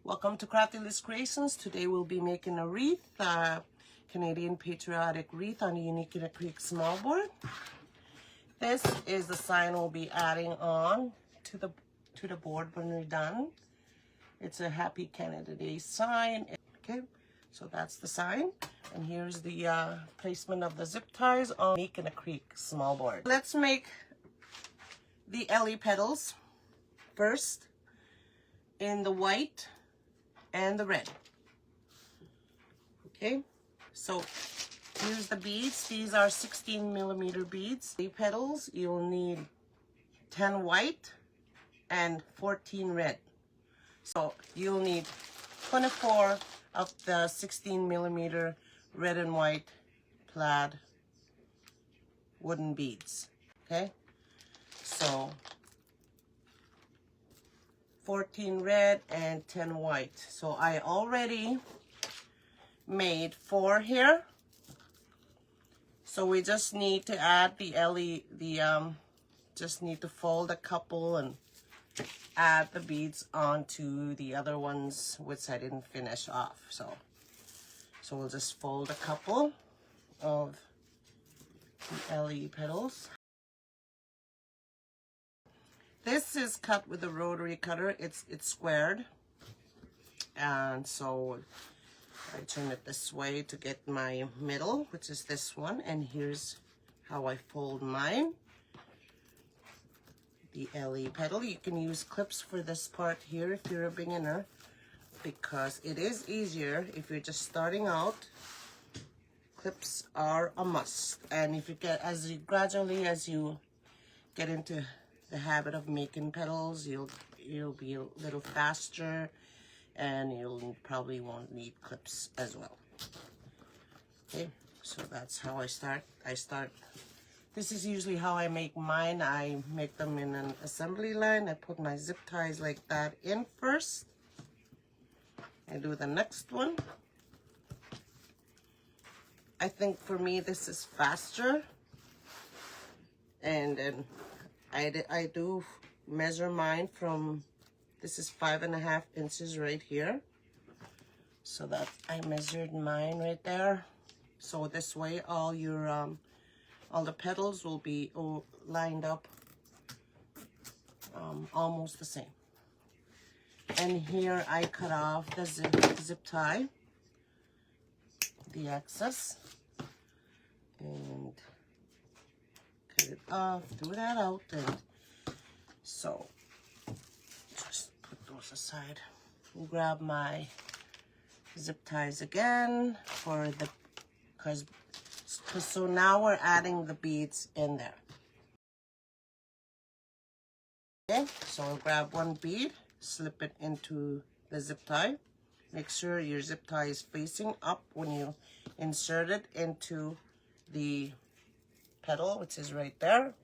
Welcome to Crafty Creations. Today we'll be making a wreath, Canadian Patriotic wreath on a unique acrylic small board. This is the sign we'll be adding on to the board when we're done. It's a Happy Canada Day sign. Okay, so that's the sign. And here's the placement of the zip ties on unique acrylic small board. Let's make the LE petals first in the white and the red. Okay, so here's the beads. These are 16mm beads. The petals, you'll need 10 white and 14 red. So you'll need 24 of the 16mm red and white plaid wooden beads. Okay, so 14 red and 10 white. So I already made 4 here. So we just need to add just need to fold a couple and add the beads onto the other ones which I didn't finish off. So we'll just fold a couple of the LE petals. This is cut with a rotary cutter. It's squared, and so I turn it this way to get my middle, which is this one. And here's how I fold mine. The LE petal. You can use clips for this part here if you're a beginner, because it is easier if you're just starting out. Clips are a must, and if you get gradually as you get into the habit of making petals, you'll be a little faster, and you'll probably won't need clips as well. Okay, so that's how I start. This is usually how I make mine. I make them in an assembly line. I put my zip ties like that in first. I do the next one. I think for me this is faster, and then I do measure mine from, this is 5.5 inches right here. So that I measured mine right there. So this way all your all the petals will be lined up almost the same. And here I cut off the zip tie, the excess, and cut it off, threw that out, and so just put those aside. Grab my zip ties again so now we're adding the beads in there. Okay, so I'll grab one bead, slip it into the zip tie. Make sure your zip tie is facing up when you insert it into the petal, which is right there.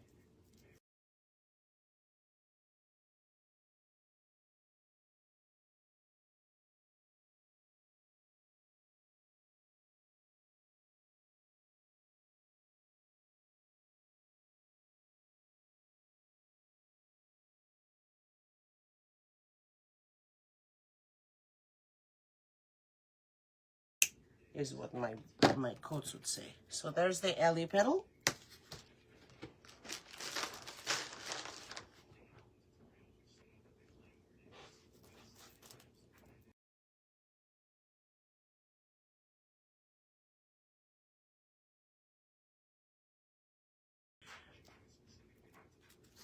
Is what my coach would say. So there's the LE petal.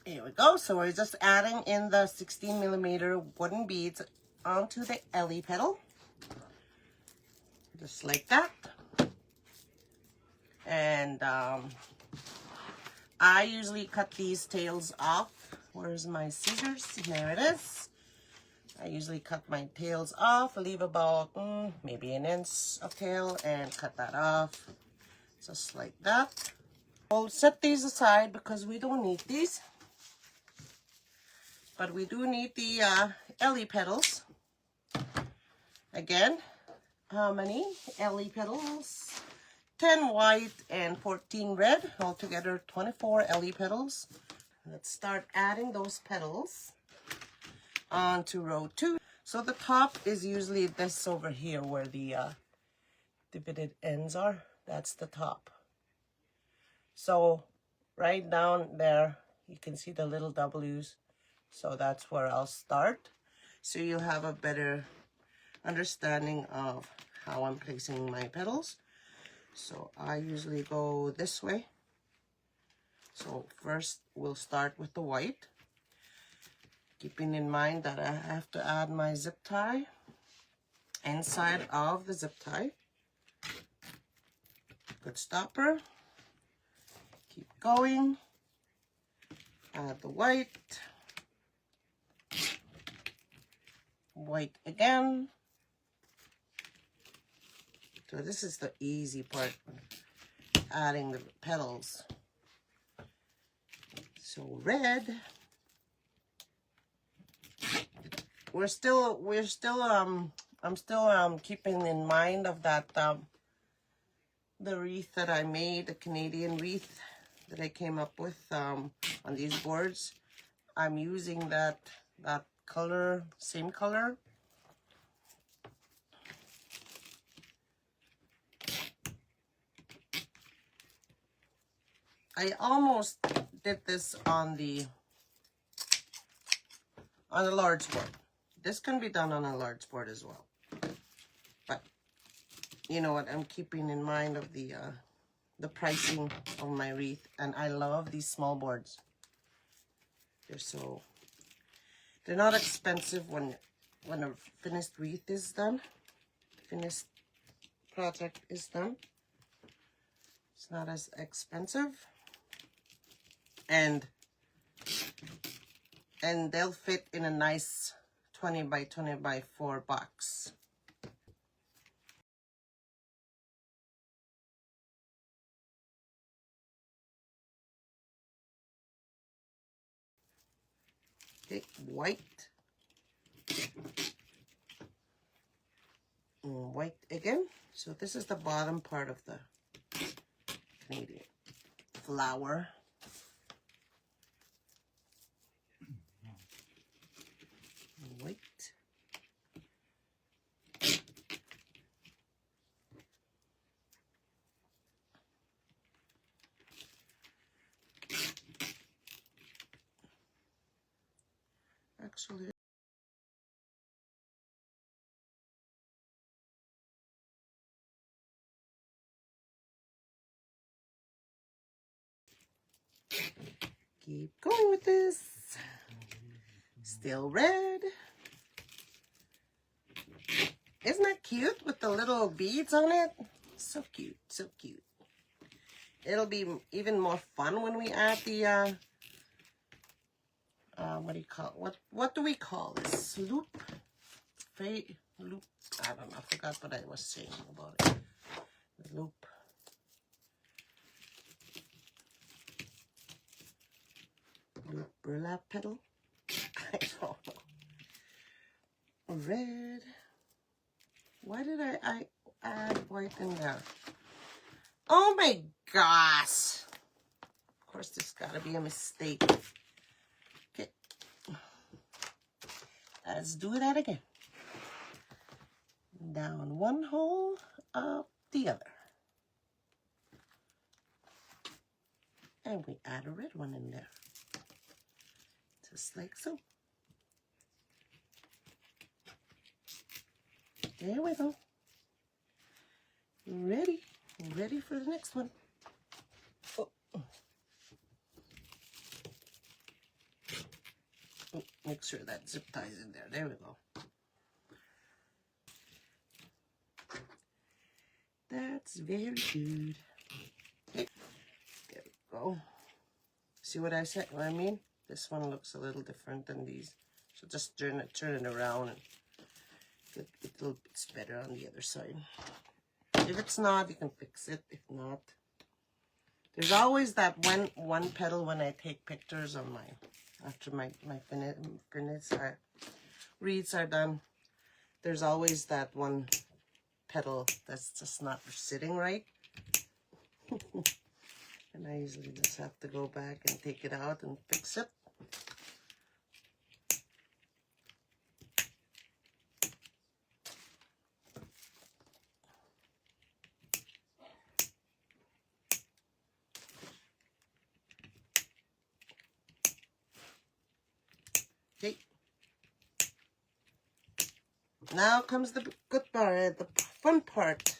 Here we go. So we're just adding in the 16mm wooden beads onto the LE petal. Just like that. And I usually cut these tails off. Where's my scissors? There it is. I usually cut my tails off, leave about maybe an inch of tail, and cut that off just like that. We'll set these aside because we don't need these, but we do need the LE petals. Again, how many LE petals? 10 white and 14 red, altogether 24 LE petals. Let's start adding those petals onto row 2. So the top is usually this over here where the divoted ends are. That's the top. So right down there, you can see the little W's. So that's where I'll start. So you'll have a better understanding of how I'm placing my petals. So I usually go this way. So first we'll start with the white, keeping in mind that I have to add my zip tie inside of the zip tie. Good stopper. Keep going. Add the white. White again. So this is the easy part, adding the petals. So red. I'm still keeping in mind of that the wreath that I made, the Canadian wreath that I came up with on these boards. I'm using that color, same color. I almost did this on the large board. This can be done on a large board as well. But you know what, I'm keeping in mind of the pricing of my wreath, and I love these small boards. They're not expensive when a finished wreath is done, finished project is done. It's not as expensive, and they'll fit in a nice 20 by 20 by 4 box. Okay, white. And white again. So this is the bottom part of the Canadian flower. White. Actually, keep going with this. Still red. Isn't that cute with the little beads on it? So cute, so cute. It'll be even more fun when we add the what do you call what do we call this? Loop? Loop. I don't know. I forgot what I was saying about it. The loop. Loop burlap petal. I don't know. Red. Why did I add white in there? Oh my gosh. Of course, there's got to be a mistake. Okay. Let's do that again. Down one hole, up the other. And we add a red one in there. Just like so. There we go. Ready for the next one. Oh. Oh, make sure that zip ties in there. There we go. That's very good. Okay. There we go. See what I said? What I mean? This one looks a little different than these. So just turn it around and get a little bit better on the other side. If it's not, you can fix it. If not, there's always that one petal when I take pictures of after my wreaths are done. There's always that one petal that's just not sitting right. And I usually just have to go back and take it out and fix it. Now comes the good part, the fun part.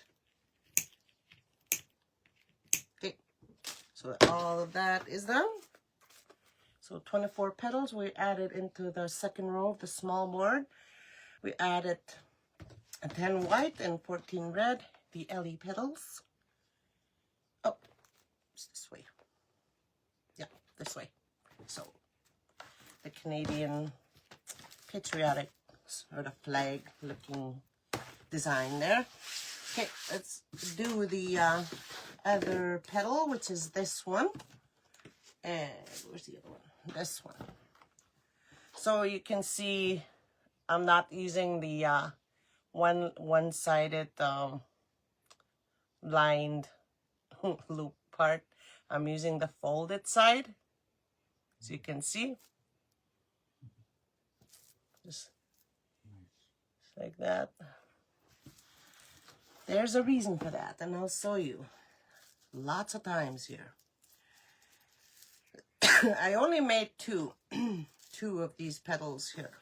Okay, so all of that is done. So 24 petals we added into the second row of the small board. We added 10 white and 14 red, the LE petals. Oh, it's this way. Yeah, this way. So the Canadian Patriotic sort of flag looking design there. Okay, let's do the other petal, which is this one. And where's the other one? This one. So you can see I'm not using the one-sided lined loop part. I'm using the folded side. So you can see. Just like that. There's a reason for that, and I'll show you lots of times here. I only made two of these petals here.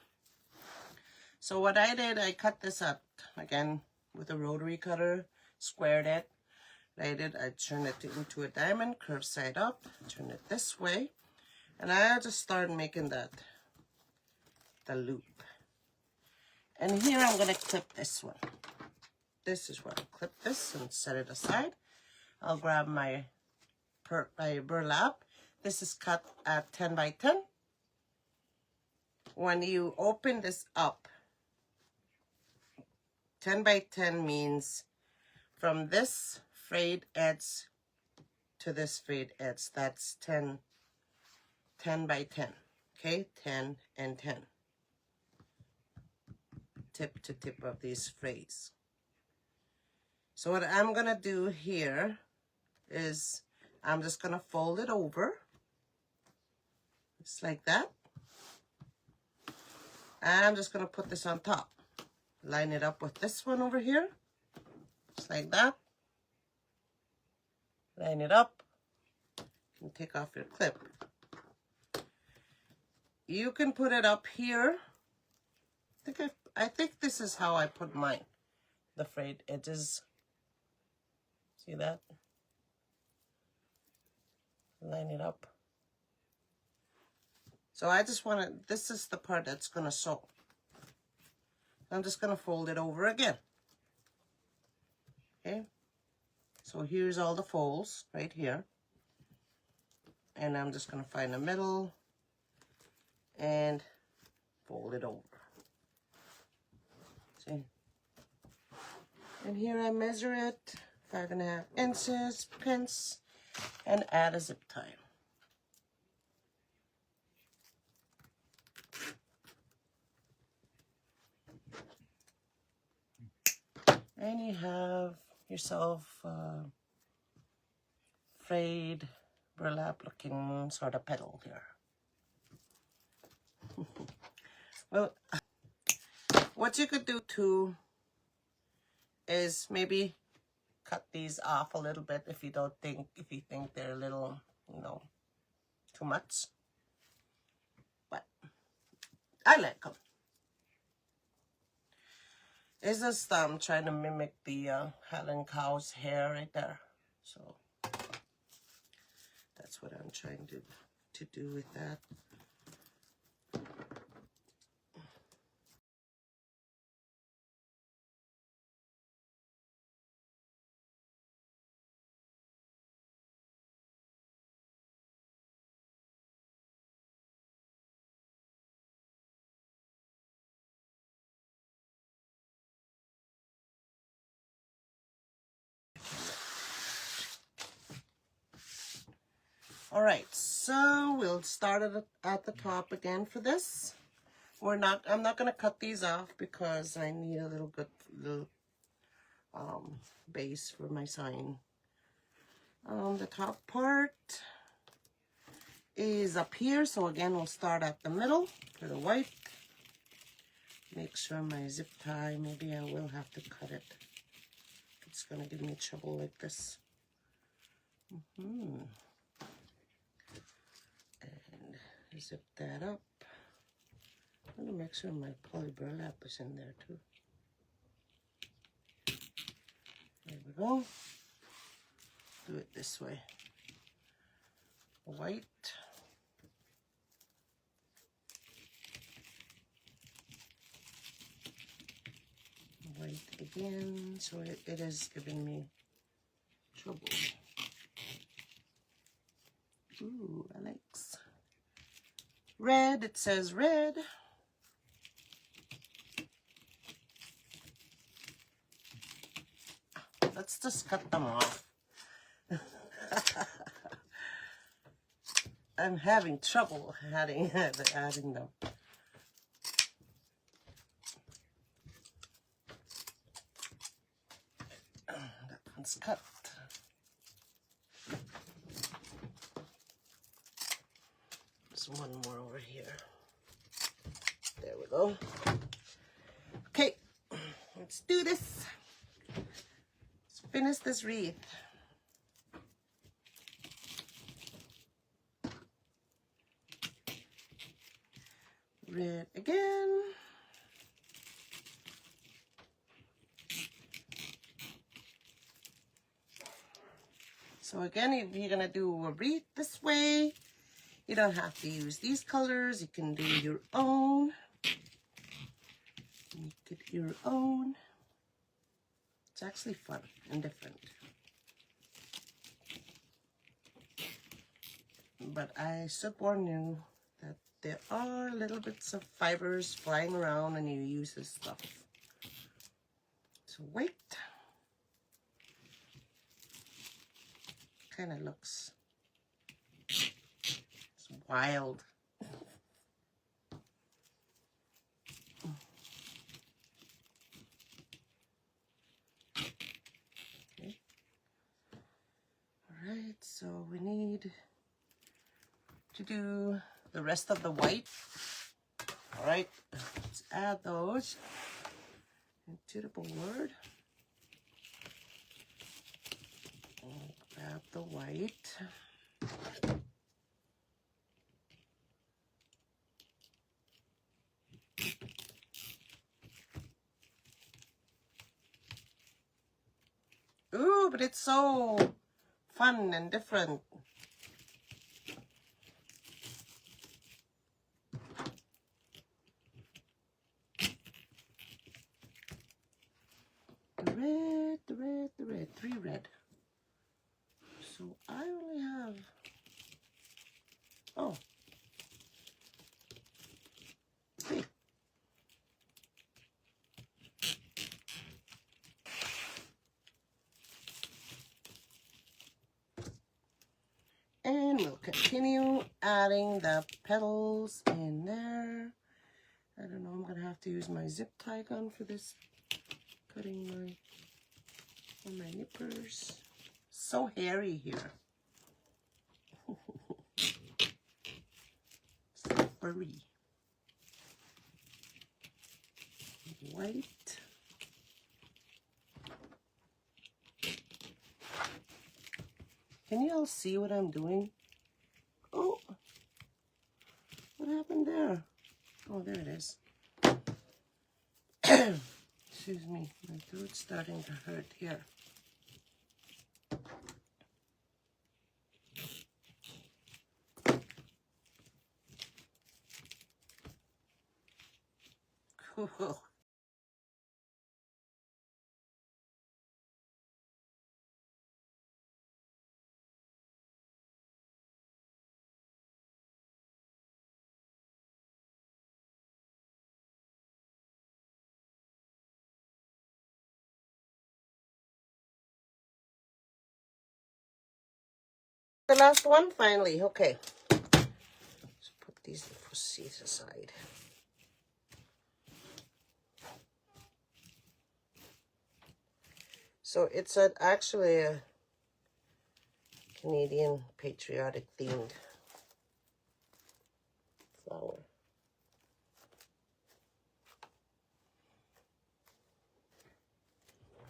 So what I did, I cut this up again with a rotary cutter, squared it. I turned it into a diamond, curved side up, turn it this way, and I just started making the loop. And here I'm gonna clip this one. This is where I'll clip this and set it aside. I'll grab my burlap. This is cut at 10 by 10. When you open this up, 10 by 10 means from this frayed edge to this frayed edge. That's 10 by 10. Okay, 10 and 10. Tip to tip of these frays. So what I'm gonna do here is I'm just gonna fold it over, just like that. And I'm just gonna put this on top. Line it up with this one over here, just like that. Line it up. You can take off your clip. You can put it up here. I think this is how I put mine. The frayed edges. See that? Line it up. So I just want to, this is the part that's going to sew. I'm just going to fold it over again. Okay. So here's all the folds right here. And I'm just going to find the middle and fold it over. See? And here I measure it 5.5 inches, pinch, and add a zip tie. And you have yourself frayed burlap looking sort of petal here. Well, what you could do too is maybe cut these off a little bit if you think they're a little, you know, too much. But I like them. It's just trying to mimic the Highland cow's hair right there. So that's what I'm trying to do with that. All right, so we'll start at the top again for this. I'm not gonna cut these off because I need a little base for my sign. The top part is up here, so again we'll start at the middle for the white. Make sure my zip tie, maybe I will have to cut it. It's gonna give me trouble like this. And zip that up. I'm gonna make sure my poly burlap is in there too. There we go. Do it this way. White. White again. So it is giving me trouble. Ooh, Alex. Red, it says red. Let's just cut them off. I'm having trouble adding them. That one's cut. There's one more over here. There we go. Okay, let's do this. Let's finish this wreath. Red again. So again, if you're gonna do a wreath this way, you don't have to use these colors. You can do your own. Make it your own. It's actually fun and different. But I should warn you that there are little bits of fibers flying around when you use this stuff. So wait. Kind of looks wild. Okay. All right, so we need to do the rest of the white. All right, let's add those into the board. Grab the white. Ooh, but it's so fun and different. The red, the red, the red. 3 red. So I only have, oh, 3. And we'll continue adding the petals in there. I don't know, I'm gonna have to use my zip tie gun for this, cutting on my nippers. So hairy here. So furry. White. Can you all see what I'm doing? Oh, what happened there? Oh, there it is. Excuse me, my throat's starting to hurt here. Cool. The last one, finally. Okay. Let's put these little seeds aside. So it's actually a Canadian patriotic themed flower.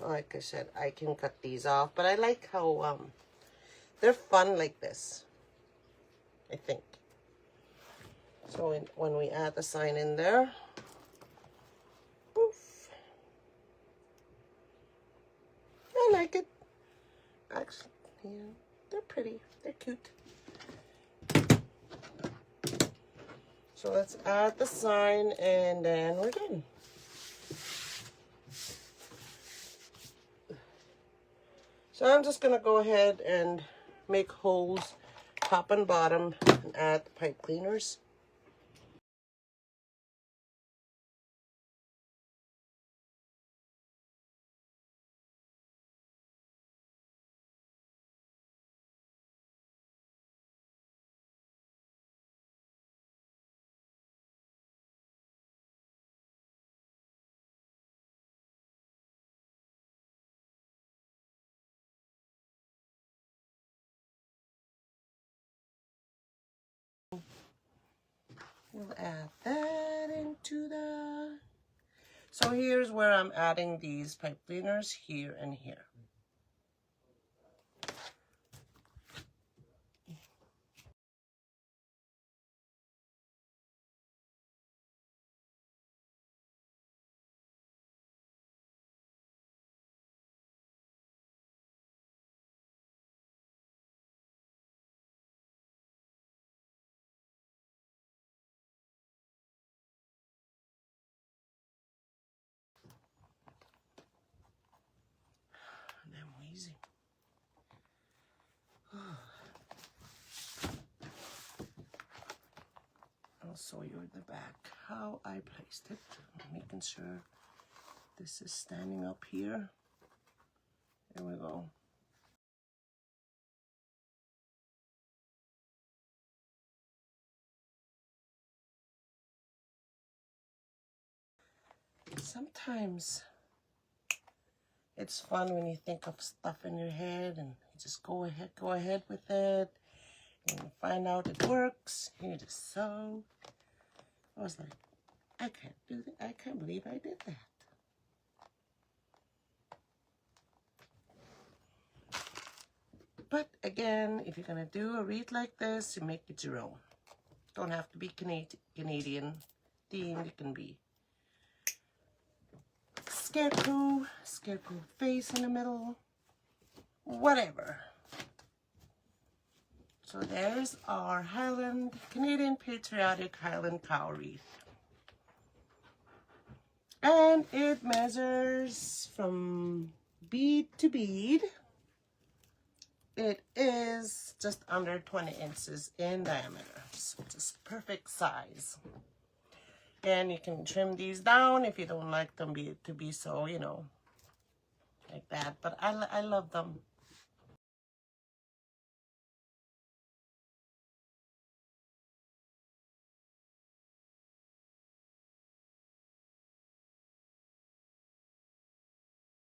Like I said, I can cut these off, but I like how they're fun like this, I think. So when we add the sign in there, poof. I like it. pretty. They're cute. So let's add the sign and then we're done. So I'm just gonna go ahead and make holes top and bottom and add the pipe cleaners. We'll add that into the... So here's where I'm adding these pipe cleaners, here and here. And I'm wheezing. I'll show you the back how I placed it, making sure this is standing up here. There we go. Sometimes it's fun when you think of stuff in your head and you just go ahead with it and you find out it works. You just sew. I was like, I can't do that. I can't believe I did that. But again, if you're gonna do a wreath like this, you make it your own. Don't have to be Canadian themed. It can be scarecrow face in the middle, whatever. So there's our Highland, Canadian Patriotic Highland cow wreath. And it measures from bead to bead. It is just under 20 inches in diameter, so just perfect size. And you can trim these down if you don't like them to be so, you know, like that. But I love them.